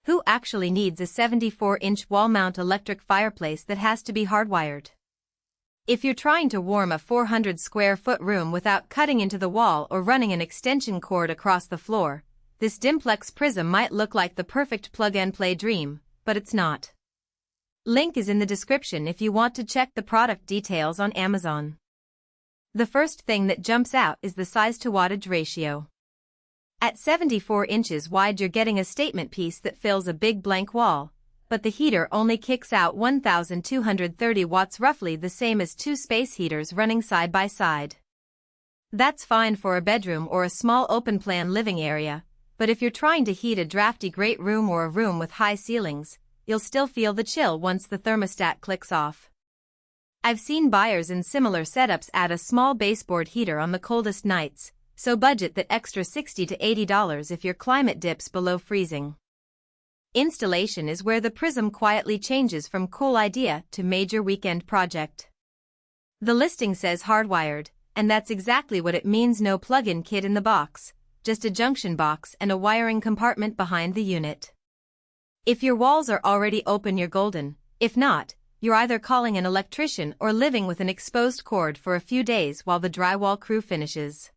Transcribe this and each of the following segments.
Who actually needs a 74-inch wall-mount electric fireplace that has to be hardwired? If you're trying to warm a 400-square-foot room without cutting into the wall or running an extension cord across the floor, this Dimplex Prism might look like the perfect plug-and-play dream, but it's not. Link is in the description if you want to check the product details on Amazon. The first thing that jumps out is the size-to-wattage ratio. At 74 inches wide, you're getting a statement piece that fills a big blank wall, but the heater only kicks out 1,230 watts, roughly the same as two space heaters running side by side. That's fine for a bedroom or a small open-plan living area, but if you're trying to heat a drafty great room or a room with high ceilings, you'll still feel the chill once the thermostat clicks off. I've seen buyers in similar setups add a small baseboard heater on the coldest nights, so budget that extra $60 to $80 if your climate dips below freezing. Installation is where the Prism quietly changes from cool idea to major weekend project. The listing says hardwired, and that's exactly what it means. No plug-in kit in the box, just a junction box and a wiring compartment behind the unit. If your walls are already open, you're golden. If not, you're either calling an electrician or living with an exposed cord for a few days while the drywall crew finishes.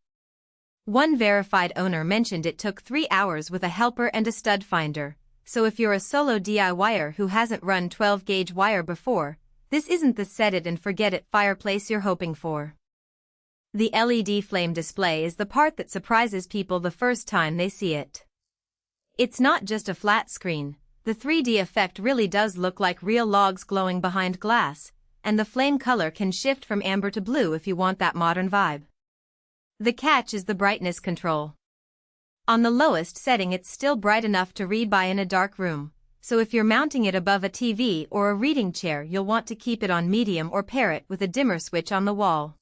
One verified owner mentioned it took 3 hours with a helper and a stud finder, so if you're a solo DIYer who hasn't run 12-gauge wire before, this isn't the set-it-and-forget-it fireplace you're hoping for. The LED flame display is the part that surprises people the first time they see it. It's not just a flat screen, the 3D effect really does look like real logs glowing behind glass, and the flame color can shift from amber to blue if you want that modern vibe. The catch is the brightness control. On the lowest setting, it's still bright enough to read by in a dark room, so if you're mounting it above a TV or a reading chair, you'll want to keep it on medium or pair it with a dimmer switch on the wall.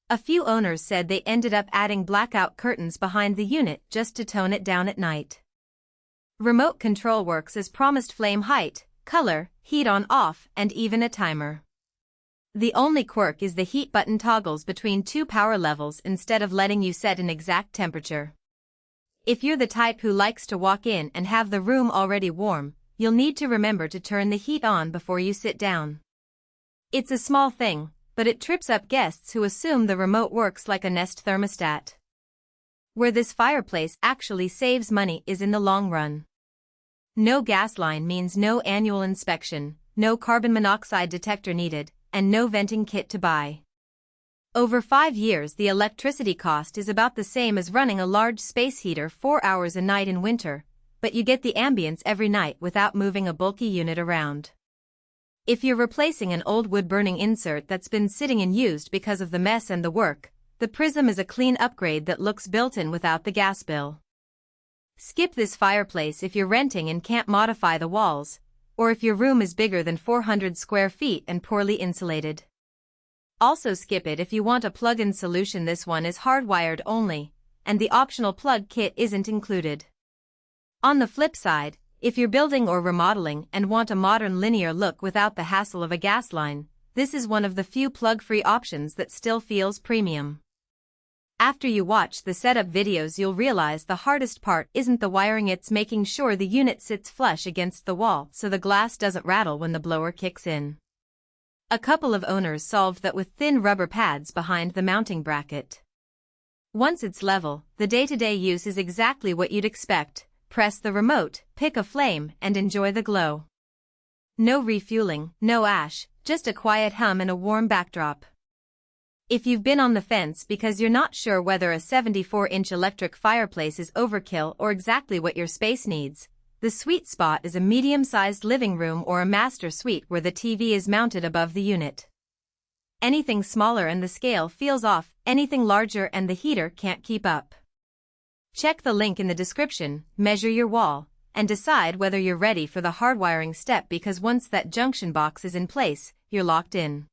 A few owners said they ended up adding blackout curtains behind the unit just to tone it down at night. Remote control works as promised: flame height, color, heat on/off, and even a timer. The only quirk is the heat button toggles between two power levels instead of letting you set an exact temperature. If you're the type who likes to walk in and have the room already warm, you'll need to remember to turn the heat on before you sit down. It's a small thing, but it trips up guests who assume the remote works like a Nest thermostat. Where this fireplace actually saves money is in the long run. No gas line means no annual inspection, no carbon monoxide detector needed, and no venting kit to buy. Over 5 years, the electricity cost is about the same as running a large space heater 4 hours a night in winter, but you get the ambience every night without moving a bulky unit around. If you're replacing an old wood-burning insert that's been sitting unused because of the mess and the work, the Prism is a clean upgrade that looks built-in without the gas bill. Skip this fireplace if you're renting and can't modify the walls, or if your room is bigger than 400 square feet and poorly insulated. Also skip it if you want a plug-in solution. This one is hardwired only, and the optional plug kit isn't included. On the flip side, if you're building or remodeling and want a modern linear look without the hassle of a gas line, this is one of the few plug-free options that still feels premium. After you watch the setup videos, you'll realize the hardest part isn't the wiring, it's making sure the unit sits flush against the wall so the glass doesn't rattle when the blower kicks in. A couple of owners solved that with thin rubber pads behind the mounting bracket. Once it's level, the day-to-day use is exactly what you'd expect: press the remote, pick a flame, and enjoy the glow. No refueling, no ash, just a quiet hum and a warm backdrop. If you've been on the fence because you're not sure whether a 74-inch electric fireplace is overkill or exactly what your space needs, the sweet spot is a medium-sized living room or a master suite where the TV is mounted above the unit. Anything smaller and the scale feels off, anything larger and the heater can't keep up. Check the link in the description, measure your wall, and decide whether you're ready for the hardwiring step, because once that junction box is in place, you're locked in.